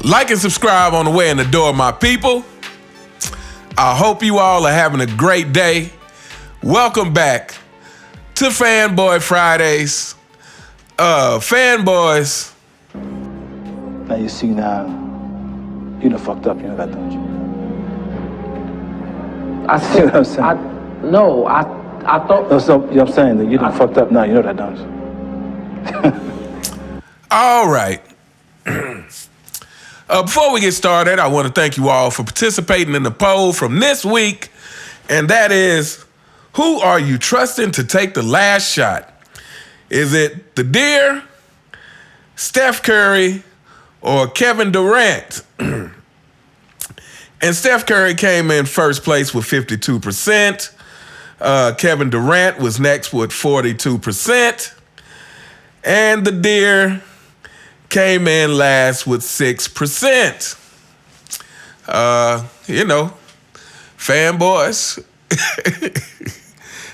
Like and subscribe on the way in the door, my people. I hope you all are having a great day. Welcome back to Fanboy Fridays. Fanboys. Now you see now, you done fucked up, you know that, don't you? I See what I'm saying? I thought. No, so, you know what I'm saying? That you done fucked up now, you know that, don't you? All right. Before we get started, I want to thank you all for participating in the poll from this week, and that is, who are you trusting to take the last shot? Is it the Deer, Steph Curry, or Kevin Durant? And Steph Curry came in first place with 52%. Kevin Durant was next with 42%. And the Deer came in last with 6%. Fanboys.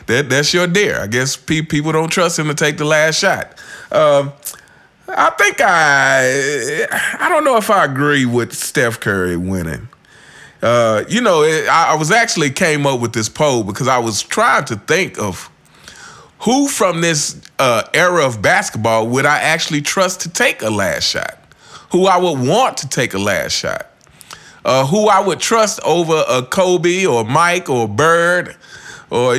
That's your Deer. I guess people don't trust him to take the last shot. I don't know if I agree with Steph Curry winning. I was actually came up with this poll because I was trying to think of who from this era of basketball would I actually trust to take a last shot? Who I would want to take a last shot? Who I would trust over a Kobe or Mike or Bird or,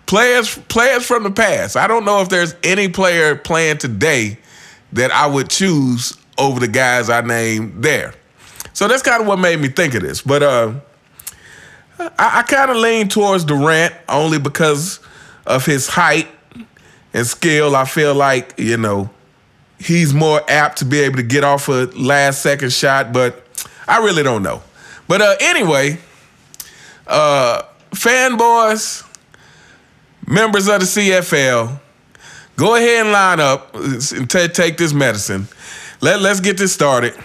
players from the past. I don't know if there's any player playing today that I would choose over the guys I named there. So that's kind of what made me think of this. But I kind of lean towards Durant only because of his height and skill. I feel like, he's more apt to be able to get off a last-second shot, but I really don't know. But anyway, fanboys, members of the CFL, go ahead and line up and take this medicine. Let's get this started.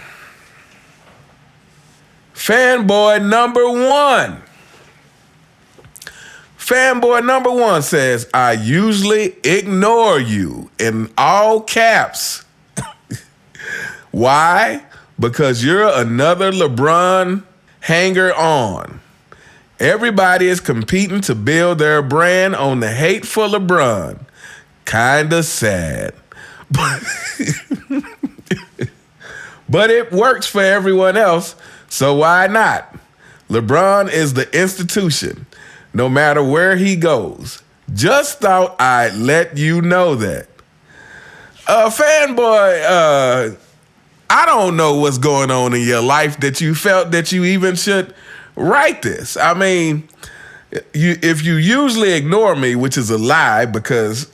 Fanboy number one. Fanboy number one says, I usually ignore you, in all caps. Why? Because you're another LeBron hanger-on. Everybody is competing to build their brand on the hate for LeBron. Kinda sad. But it works for everyone else, so why not? LeBron is the institution, no matter where he goes. Just thought I'd let you know that. Fanboy, I don't know what's going on in your life that you felt that you even should write this. I mean, if you usually ignore me, which is a lie, because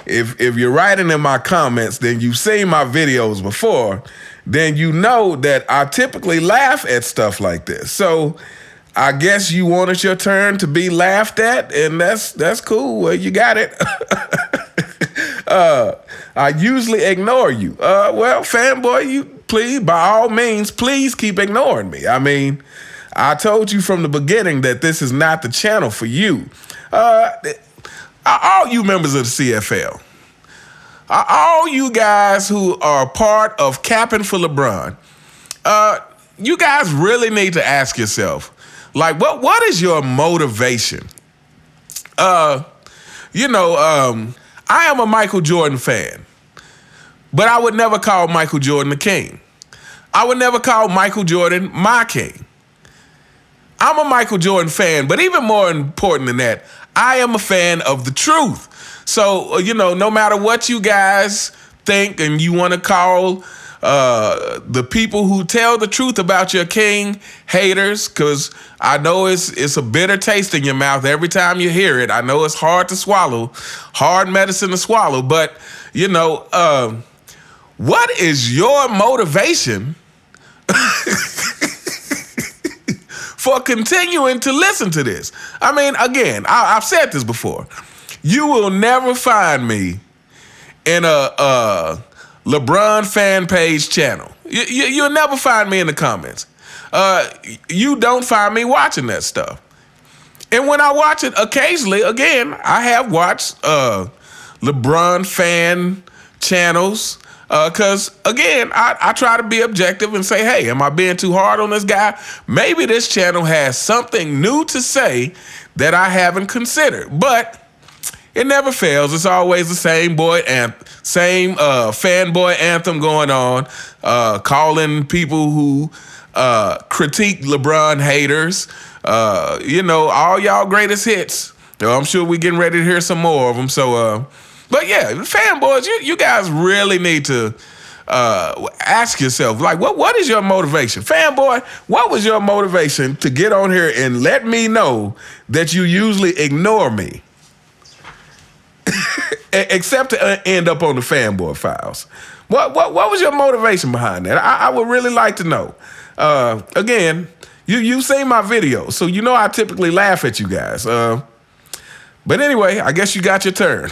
if you're writing in my comments, then you've seen my videos before, then you know that I typically laugh at stuff like this. So I guess you wanted your turn to be laughed at, and that's cool. Well, you got it. I usually ignore you. Well, fanboy, you please, by all means, please keep ignoring me. I mean, I told you from the beginning that this is not the channel for you. All you members of the CFL, all you guys who are part of capping for LeBron, you guys really need to ask yourself, like, what is your motivation? I am a Michael Jordan fan, but I would never call Michael Jordan the king. I would never call Michael Jordan my king. I'm a Michael Jordan fan, but even more important than that, I am a fan of the truth. So, no matter what you guys think and you want to call the people who tell the truth about your king haters, because I know it's a bitter taste in your mouth every time you hear it. I know it's hard to swallow, hard medicine to swallow, but, what is your motivation for continuing to listen to this? I mean, again, I've said this before. You will never find me in a LeBron fan page channel. You'll never find me in the comments. You don't find me watching that stuff. And when I watch it occasionally, again, I have watched LeBron fan channels. Because, again, I try to be objective and say, hey, am I being too hard on this guy? Maybe this channel has something new to say that I haven't considered. But it never fails. It's always the same fanboy anthem going on, calling people who critique LeBron haters. All y'all greatest hits. I'm sure we're getting ready to hear some more of them. So, but yeah, fanboys, you guys really need to ask yourself, like, what is your motivation? Fanboy, what was your motivation to get on here and let me know that you usually ignore me? Except to end up on the Fanboy Files. What was your motivation behind that? I would really like to know. Again, you've seen my videos, so you know I typically laugh at you guys. But anyway, I guess you got your turn.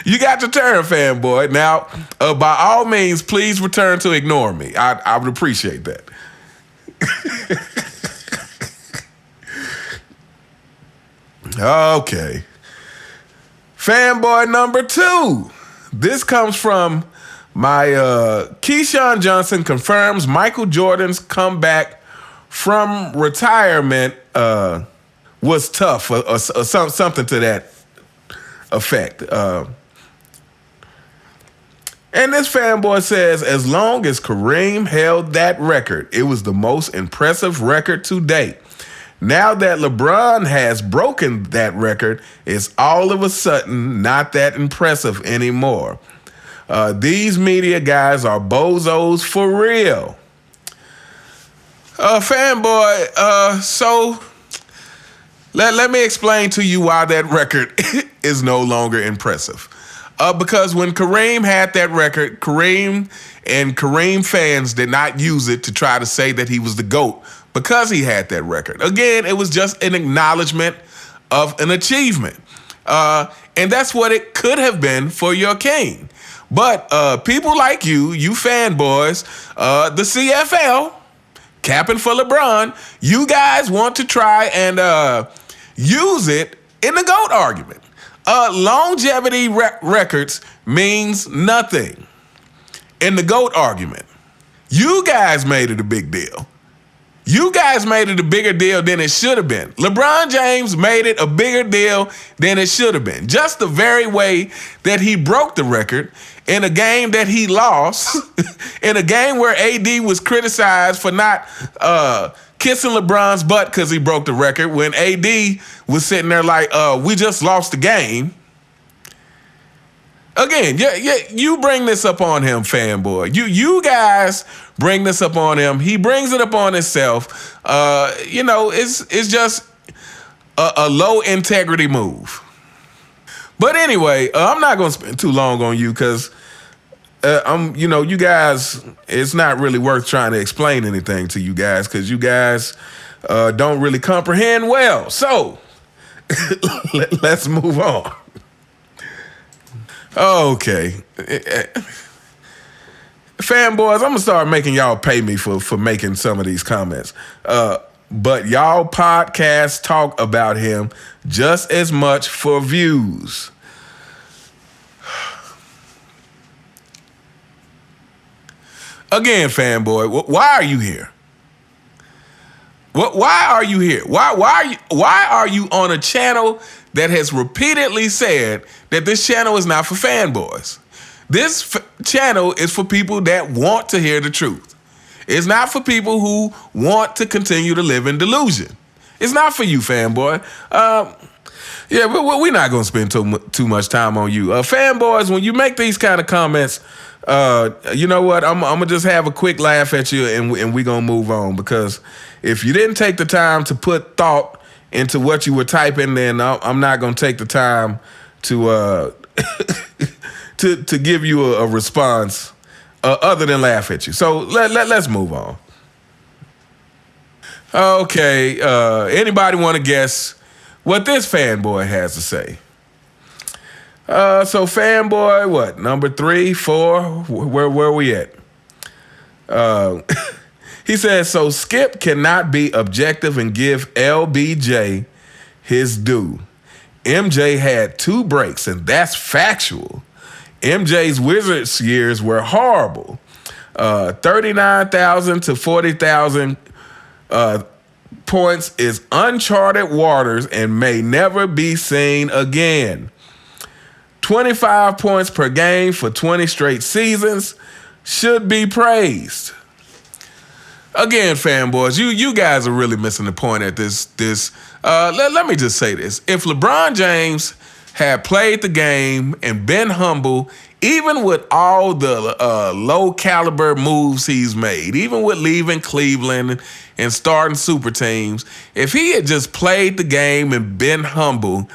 You got your turn, fanboy. Now, by all means, please return to ignore me. I would appreciate that. Okay. Fanboy number 2. This comes from my Keyshawn Johnson confirms Michael Jordan's comeback from retirement was tough, or something to that effect. And this fanboy says, as long as Kareem held that record, it was the most impressive record to date. Now that LeBron has broken that record, it's all of a sudden not that impressive anymore. These media guys are bozos for real. Fanboy, so let me explain to you why that record is no longer impressive. Because when Kareem had that record, Kareem and Kareem fans did not use it to try to say that he was the GOAT because he had that record. Again, it was just an acknowledgement of an achievement. And that's what it could have been for your king. But people like you fanboys, the CFL, capping for LeBron, you guys want to try and use it in the GOAT argument. Longevity records means nothing in the GOAT argument. You guys made it a big deal. You guys made it a bigger deal than it should have been. LeBron James made it a bigger deal than it should have been. Just the very way that he broke the record in a game that he lost, in a game where AD was criticized for not kissing LeBron's butt because he broke the record, when AD was sitting there like, we just lost the game. Again, you bring this up on him, fanboy. You guys bring this up on him. He brings it up on himself. It's just a low integrity move. But anyway, I'm not going to spend too long on you because you guys, it's not really worth trying to explain anything to you guys because you guys don't really comprehend well. So let's move on. Okay. Fanboys, I'm going to start making y'all pay me for making some of these comments. But y'all podcasts talk about him just as much for views. Again, fanboy, why are you here? Why are you here? Why are you on a channel that has repeatedly said that this channel is not for fanboys? This channel is for people that want to hear the truth. It's not for people who want to continue to live in delusion. It's not for you, fanboy. Yeah, but we're not going to spend too much time on you. Fanboys, when you make these kind of comments, you know what? I'm going to just have a quick laugh at you and we're going to move on. Because if you didn't take the time to put thought into what you were typing, then I'm not going to take the time to to give you a response other than laugh at you. So let's move on. Okay, anybody want to guess what this fanboy has to say? So fanboy, what, number 3, 4? Where we at? He says, so Skip cannot be objective and give LBJ his due. MJ had 2 breaks, and that's factual. MJ's Wizards years were horrible. 39,000 to 40,000 points is uncharted waters and may never be seen again. 25 points per game for 20 straight seasons should be praised. Again, fanboys, you guys are really missing the point at this. Let me just say this. If LeBron James had played the game and been humble, even with all the low caliber moves he's made, even with leaving Cleveland and starting super teams, if he had just played the game and been humble,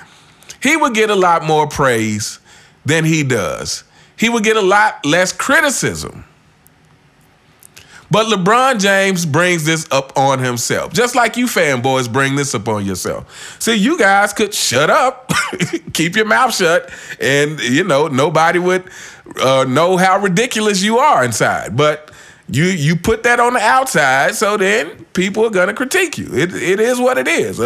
he would get a lot more praise than he does. He would get a lot less criticism. But LeBron James brings this up on himself, just like you fanboys bring this up on yourself. See, you guys could shut up, keep your mouth shut, and, nobody would know how ridiculous you are inside. But you put that on the outside, so then people are going to critique you. It is what it is.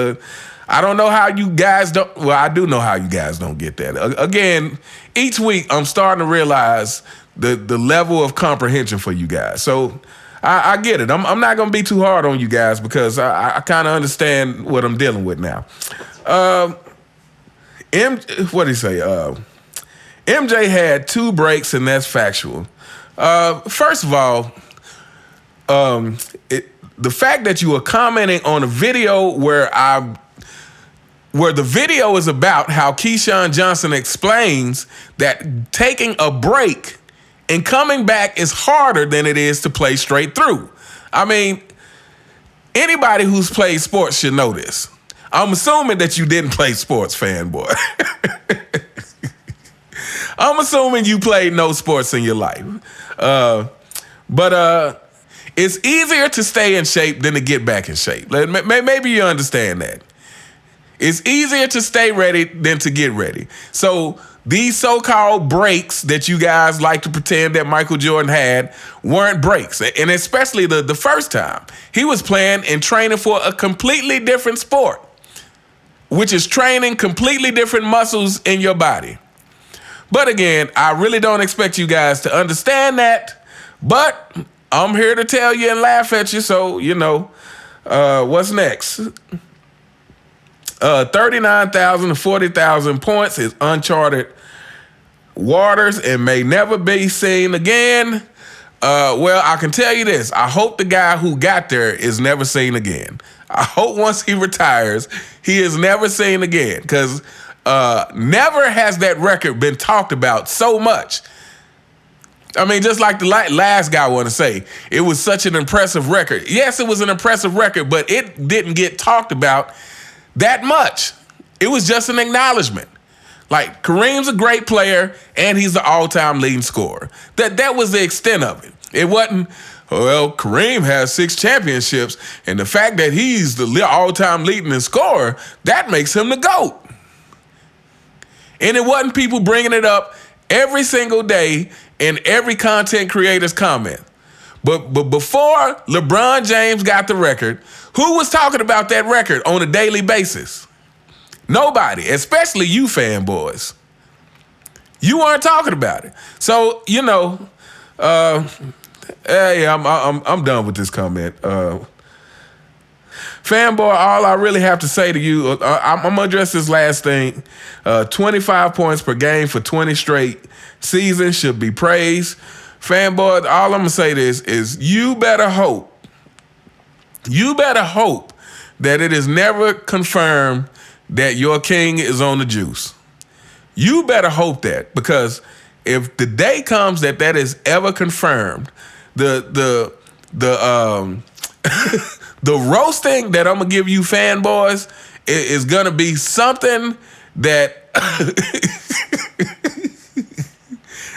I don't know how you guys don't. Well, I do know how you guys don't get that. Again, each week I'm starting to realize the level of comprehension for you guys. So I get it. I'm not going to be too hard on you guys because I kind of understand what I'm dealing with now. What did he say? MJ had 2 breaks, and that's factual. First of all, the fact that you were commenting on a video where the video is about how Keyshawn Johnson explains that taking a break and coming back is harder than it is to play straight through. I mean, anybody who's played sports should know this. I'm assuming that you didn't play sports, fanboy. I'm assuming you played no sports in your life. But it's easier to stay in shape than to get back in shape. Maybe you understand that. It's easier to stay ready than to get ready. So these so-called breaks that you guys like to pretend that Michael Jordan had weren't breaks. And especially the first time. He was playing and training for a completely different sport, which is training completely different muscles in your body. But again, I really don't expect you guys to understand that. But I'm here to tell you and laugh at you. So, what's next? 39,000 to 40,000 points is uncharted waters and may never be seen again. Well, I can tell you this. I hope the guy who got there is never seen again. I hope once he retires, he is never seen again, because never has that record been talked about so much. I mean, just like the last guy I want to say, it was such an impressive record. Yes, it was an impressive record, but it didn't get talked about that much. It was just an acknowledgement. Like, Kareem's a great player, and he's the all-time leading scorer. That was the extent of it. It wasn't, well, Kareem has 6 championships, and the fact that he's the all-time leading scorer, that makes him the GOAT. And it wasn't people bringing it up every single day in every content creator's comment. But before LeBron James got the record, who was talking about that record on a daily basis? Nobody, especially you fanboys. You weren't talking about it. So, I'm done with this comment. Fanboy, all I really have to say to you, I'm going to address this last thing. 25 points per game for 20 straight seasons should be praised. Fanboy, all I'm going to say this is you better hope that it is never confirmed that your king is on the juice. You better hope that, because if the day comes that is ever confirmed, the roasting that I'm gonna give you fanboys is gonna be something that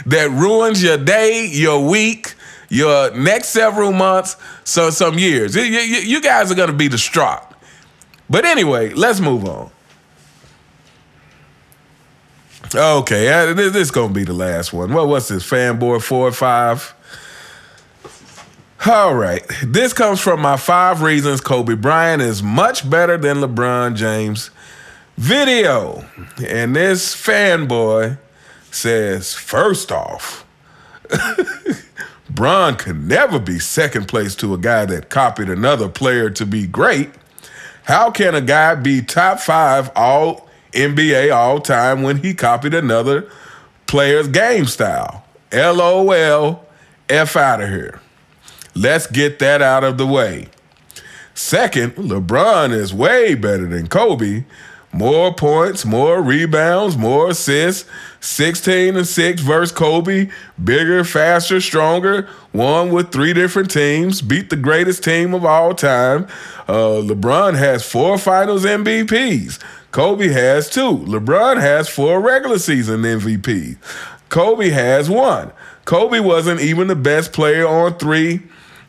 that ruins your day, your week, your next several months, so some years. You guys are gonna be distraught. But anyway, let's move on. Okay, this is gonna be the last one. Well, what's this? Fanboy 4 or 5. All right, this comes from my 5 reasons Kobe Bryant is much better than LeBron James video. And this fanboy says, first off, Bron could never be second place to a guy that copied another player to be great. How can a guy be top 5 all NBA all time when he copied another player's game style? LOL, F out of here. Let's get that out of the way. Second, LeBron is way better than Kobe. More points, more rebounds, more assists. 16-6 versus Kobe. Bigger, faster, stronger. Won with 3 different teams. Beat the greatest team of all time. LeBron has 4 finals MVPs. Kobe has 2. LeBron has 4 regular season MVPs. Kobe has 1. Kobe wasn't even the best player on 3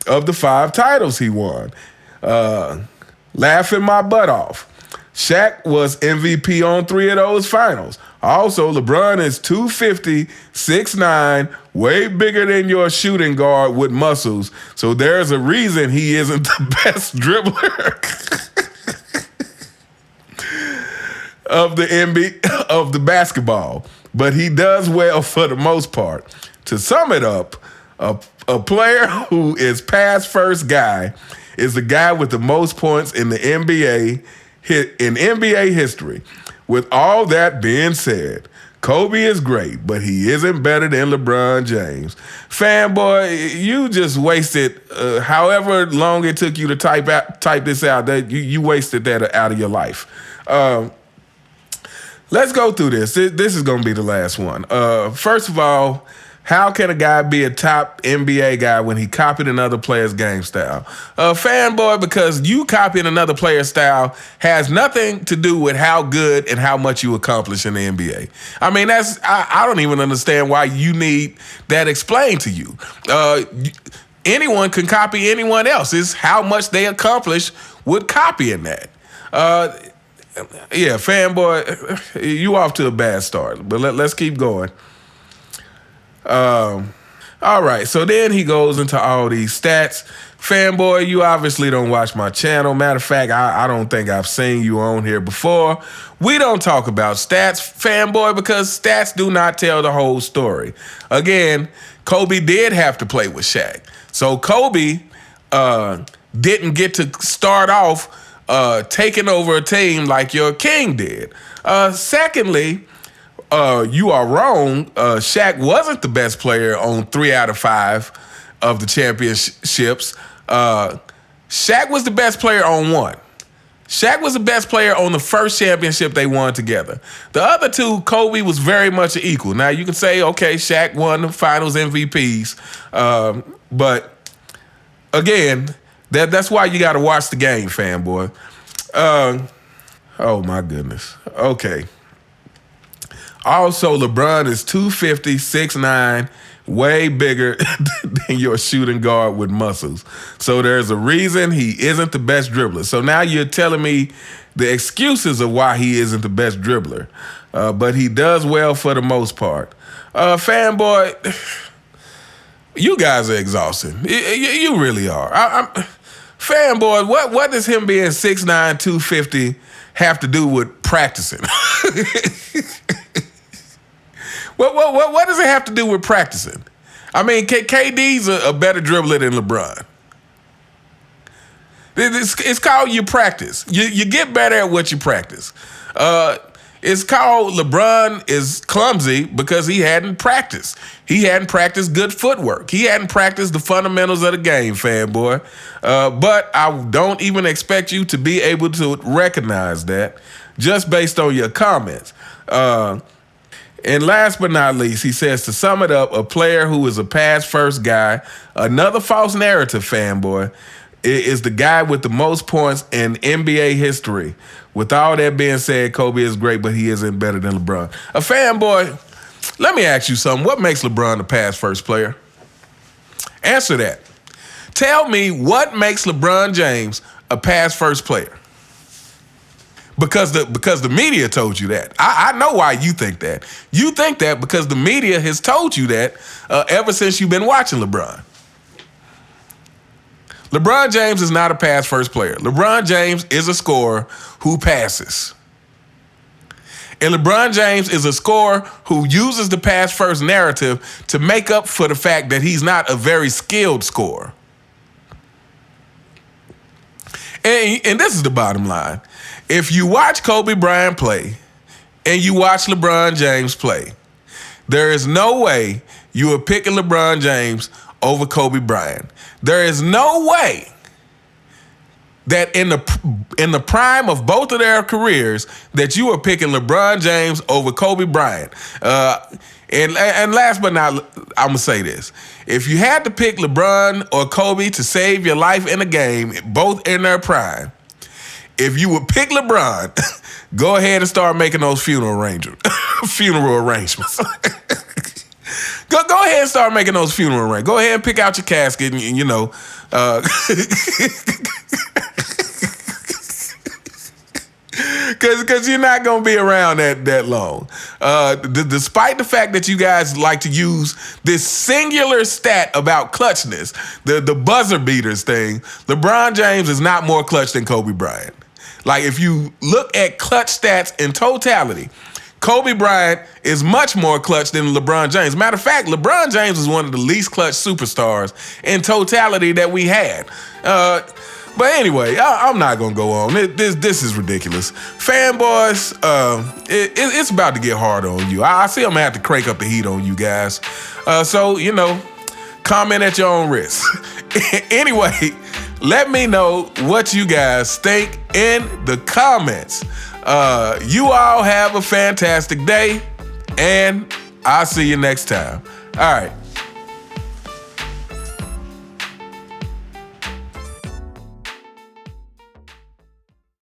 of the 5 titles he won. Laughing my butt off. Shaq was MVP on 3 of those finals. Also, LeBron is 250, 6'9", way bigger than your shooting guard with muscles. So there's a reason he isn't the best dribbler of the NBA, of the basketball. But he does well for the most part. To sum it up, a player who is pass first guy is the guy with the most points in the NBA history. With all that being said, Kobe is great, but he isn't better than LeBron James. Fanboy, you just wasted however long it took you to type this out. That you wasted that out of your life. Let's go through this. This is going to be the last one. First of all, how can a guy be a top NBA guy when he copied another player's game style? Fanboy, because you copying another player's style has nothing to do with how good and how much you accomplish in the NBA. I mean, I don't even understand why you need that explained to you. Anyone can copy anyone else. It's how much they accomplish with copying that. Yeah, Fanboy, you off to a bad start, but let's keep going. All right, so then he goes into all these stats. Fanboy, you obviously don't watch my channel. Matter of fact, I don't think I've seen you on here before. We don't talk about stats, Fanboy, because stats do not tell the whole story. Again, Kobe did have to play with Shaq. So Kobe didn't get to start off taking over a team like your king did. Secondly, you are wrong. Shaq wasn't the best player on 3 out of 5 of the championships. Shaq was the best player on 1. Shaq was the best player on the first championship they won together. The other 2, Kobe was very much an equal. Now, you can say, okay, Shaq won the finals MVPs. But, again, that's why you got to watch the game, Fanboy. Oh, my goodness. Okay. Also, LeBron is 250, 6'9", way bigger than your shooting guard with muscles. So there's a reason he isn't the best dribbler. So now you're telling me the excuses of why he isn't the best dribbler. But he does well for the most part. Fanboy, you guys are exhausting. You really are. Fanboy, what does him being 6'9", 250 have to do with practicing? What does it have to do with practicing? I mean, KD's a better dribbler than LeBron. It's called you practice. You get better at what you practice. It's called LeBron is clumsy because he hadn't practiced. He hadn't practiced good footwork. He hadn't practiced the fundamentals of the game, Fanboy. But I don't even expect you to be able to recognize that just based on your comments. And last but not least, he says, to sum it up, a player who is a pass-first guy, another false narrative, Fanboy, is the guy with the most points in NBA history. With all that being said, Kobe is great, but he isn't better than LeBron. A Fanboy, let me ask you something. What makes LeBron a pass-first player? Answer that. Tell me what makes LeBron James a pass-first player. Because the media told you that. I know why you think that. You think that because the media has told you that ever since you've been watching LeBron. LeBron James is not a pass-first player. LeBron James is a scorer who passes. And LeBron James is a scorer who uses the pass first narrative to make up for the fact that he's not a very skilled scorer. And this is the bottom line. If you watch Kobe Bryant play and you watch LeBron James play, there is no way you are picking LeBron James over Kobe Bryant. There is no way that in the prime of both of their careers that you are picking LeBron James over Kobe Bryant. And last but not, I'm gonna say this: if you had to pick LeBron or Kobe to save your life in a game, both in their prime, if you would pick LeBron, go ahead and start making those funeral arrangements. Go ahead and start making those funeral arrangements. Go ahead and pick out your casket, and you know. Because you're not going to be around that long. Despite the fact that you guys like to use this singular stat about clutchness, the buzzer beaters thing, LeBron James is not more clutch than Kobe Bryant. Like, if you look at clutch stats in totality, Kobe Bryant is much more clutch than LeBron James. Matter of fact, LeBron James is one of the least clutch superstars in totality that we had. But anyway, I'm not gonna go on. This is ridiculous. Fanboys, it's about to get hard on you. I see I'm gonna have to crank up the heat on you guys. So, you know, comment at your own risk. Anyway, let me know what you guys think in the comments. You all have a fantastic day, and I'll see you next time. All right.